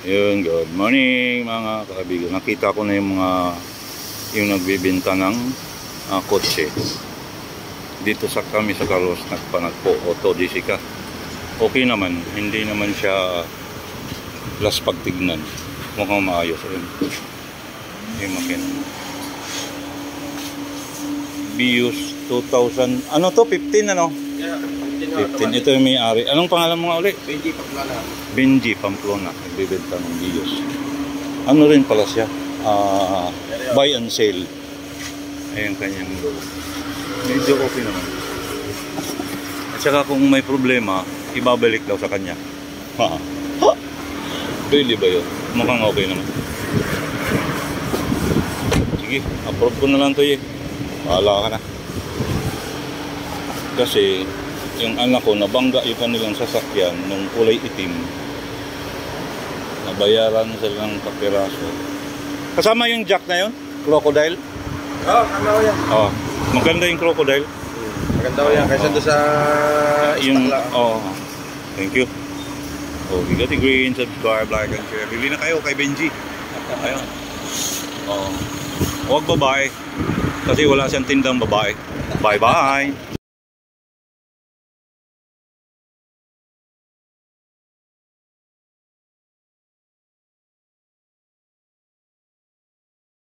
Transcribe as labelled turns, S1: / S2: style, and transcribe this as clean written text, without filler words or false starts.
S1: Yun, good morning mga kaibigan. Nakita ko na yung nagbibenta ng kotse. Dito kami sa Carlos nagpanagpo Auto Jessica. Okay naman, hindi naman siya last pagtignan. Mukhang maayos rin. Yung makina. Bius 2000, ano to? 15 ano?
S2: Yeah,
S1: 15. Ito yung may-ari. Anong pangalan mo nga ulit?
S2: Benji Pamplona.
S1: Benji Pamplona. Nagbibenta ng Bius. Ano rin pala siya? Buy and sell. Ayan kanyang logo. Medyo okay naman. At saka kung may problema, ibabalik daw sa kanya. Really ba yun? Mukhang okay naman. Sige, approve ko na lang to eh. Bahala ka na. Kasi yung anak ko nabangga yung kanilang sasakyan nung kulay itim. Nabayaran sila ng kapiraso. Kasama yung jack na yun? Crocodile?
S2: Oo, ano yan?
S1: Oh, maganda yung crocodile.
S2: Maganda ko yan, kaysa doon sa
S1: Yung,
S2: istakla.
S1: thank you. Oh, we got the green, subscribe, like, and share. Bili na kayo kay Benji. Ayun. Huwag babae. Kasi wala siyang tindang babae. Bye-bye.